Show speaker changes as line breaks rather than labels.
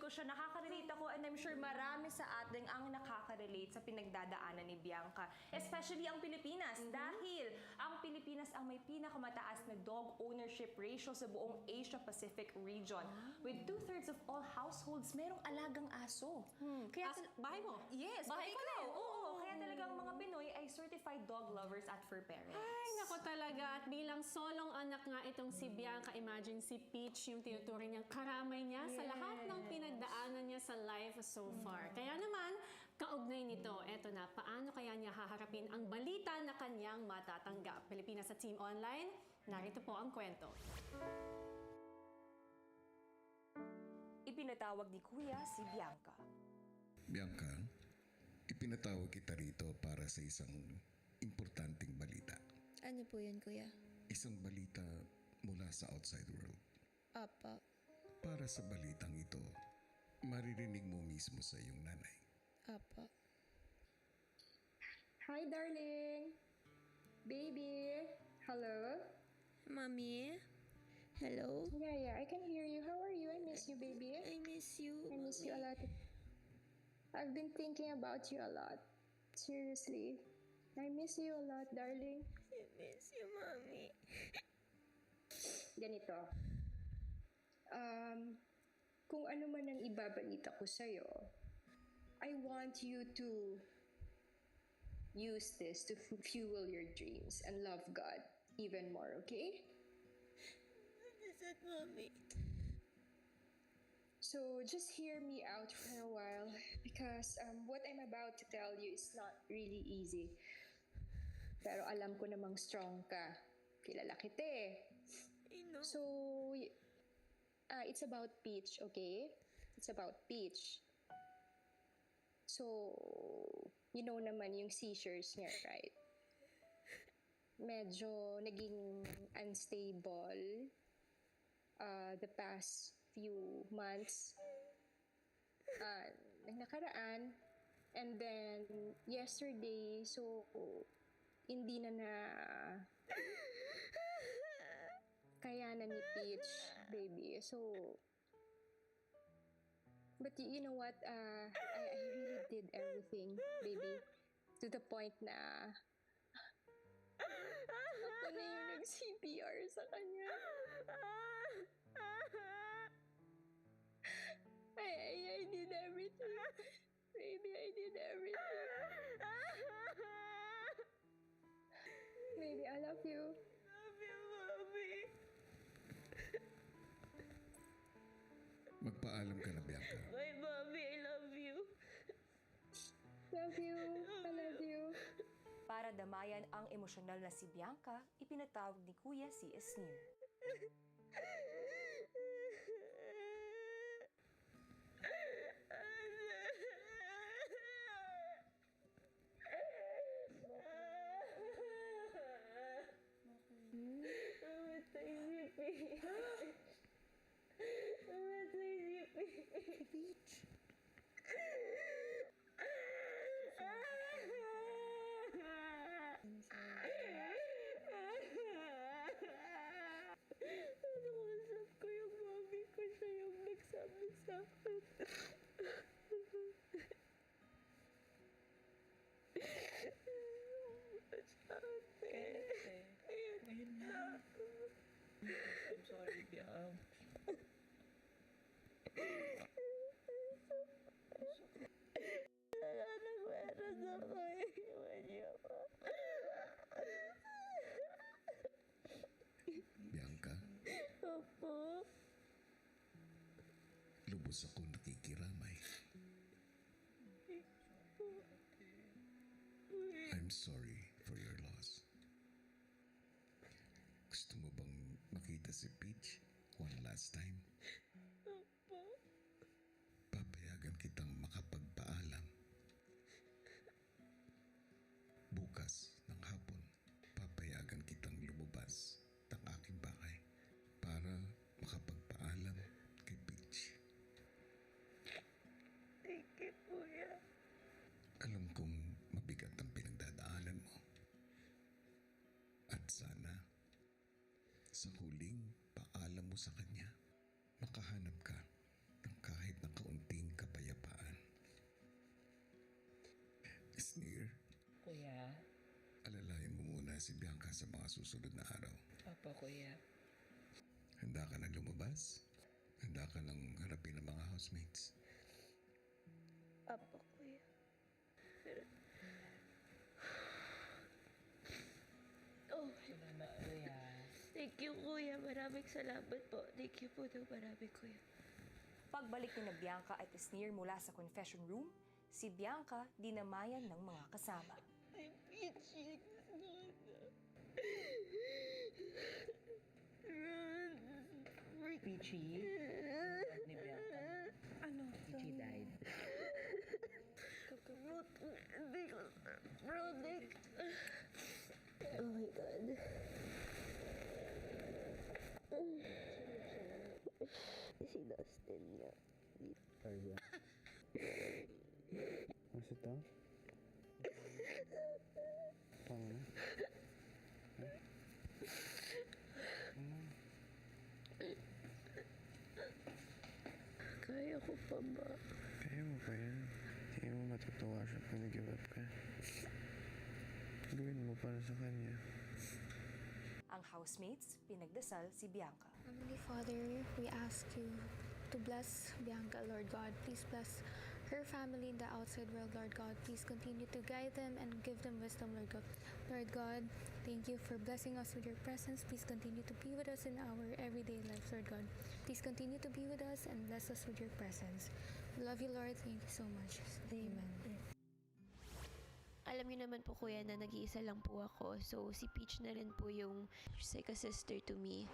ko siya, nakaka-relate ako, and I'm sure marami sa ating ang nakaka-relate sa pinagdadaanan ni Bianca. Especially ang Pilipinas, dahil ang Pilipinas ang may pinakamataas na dog ownership ratio sa buong Asia-Pacific region. With 2/3 of all households, merong alagang aso. Kaya
bahay mo?
Yes,
bahay ko
ikaw.
rin.
Oo, kaya talagang mga Pinoy ay certified dog lovers at fur parents.
Ay, nako talaga. At bilang solong anak nga itong si Bianca, imagine si Peach, yung tinuturing niyang karamay niya sa lahat ng pinagdaanan niya sa life so far. Kaya naman, kaugnay nito, eto na, paano kaya niya haharapin ang balita na kanyang matatanggap? Pilipinas at Team Online, narito po ang kwento.
Ipinatawag ni Kuya si Bianca.
Bianca, ipinatawag kita rito para sa isang importanteng balita.
Ano po yun, kuya?
Isang balita mula sa outside world.
Apa.
Para sa balitang ito, maririnig mo mismo sa iyong nanay.
Apa.
Hi, darling. Baby. Hello?
Mommy? Hello?
Yeah, I can hear you. How are you? I miss you, baby.
I miss you.
I miss you a lot. I've been thinking about you a lot. Seriously. I miss you a lot, darling.
I miss you, Mommy.
Ganito. Kung ano man ang ibabalita ko sa'yo, I want you to use this to fuel your dreams and love God even more, okay?
What is it, Mommy?
So just hear me out for a while because what I'm about to tell you is not really easy. Pero alam ko namang strong ka. Kilala kita eh.
I know.
So, it's about Peach, okay? It's about Peach. So, you know naman yung seizures niya, right? Medyo naging unstable the past few months. Nakaraan. And then, yesterday, so, hindi na kayanan ni Peach, baby. So, but you know what? I really did everything, baby. To the point na ako na yung nag-CPR sa kanya. I did everything. Baby, I did everything. Baby, I love you.
Love you, Mommy.
Magpaalam ka na, Bianca.
Bye, Mommy. I love you.
Love you. I love you.
Para damayan ang emosyonal na si Bianca, ipinatawag ni Kuya si Esnir.
Peach.
Nakusap ko yung mommy ko. Siya yung nagsabi sa akin.
Ngayon na. I'm sorry, Bianca.
Nagmeron ako. Iwan niyo ako.
Bianca,
Opo.
lubos ako nakikiramay. I'm sorry for your loss. Gusto mo bang makita si Peach one last time?
Opo.
Papayagan kitang makapagpaalam. Bukas ng hapon, papayagan kitang lumabas ng aking bahay para makapagpaalam kay Peach.
Thank you, Kuya.
Alam kong mabigat ang pinagdadaanan mo. At sana, sa huling paalam mo sa kanya, makahanap ka ng kahit na kaunting na si Bianca sa mga susunod na araw.
Opo, kuya.
Handa ka nang lumabas? Handa ka nang harapin ang mga housemates?
Opo, kuya. Oh,
Salamat, kuya.
thank you, kuya. Maraming salamat po. Thank you po ng marami, kuya.
Pagbalik ni na Bianca at Esnir mula sa confession room, si Bianca dinamayan ng mga kasama.
I'm itching.
Peachy? Ni Bianca.
Ano?
Peachy died.
Hindi ko product. Oh my God. Si Dustin nga.
What's it done? Paano na?
Kaya ko pa ba?
Kaya mo pa yan. Hindi mo matutuwa siya pag nag-give up ka. Gawin mo para sa kanya.
Ang housemates pinagdasal si Bianca.
Heavenly Father, we ask you to bless Bianca, Lord God. Please bless her family in the outside world, Lord God. Please continue to guide them and give them wisdom, Lord God. Lord God, thank you for blessing us with your presence. Please continue to be with us in our everyday lives, Lord God. Please continue to be with us and bless us with your presence. We love you, Lord. Thank you so much. Amen.
Alam niyo naman po kuya na nag-iisa lang po ako. So si Peach na rin po yung she's like a sister to me.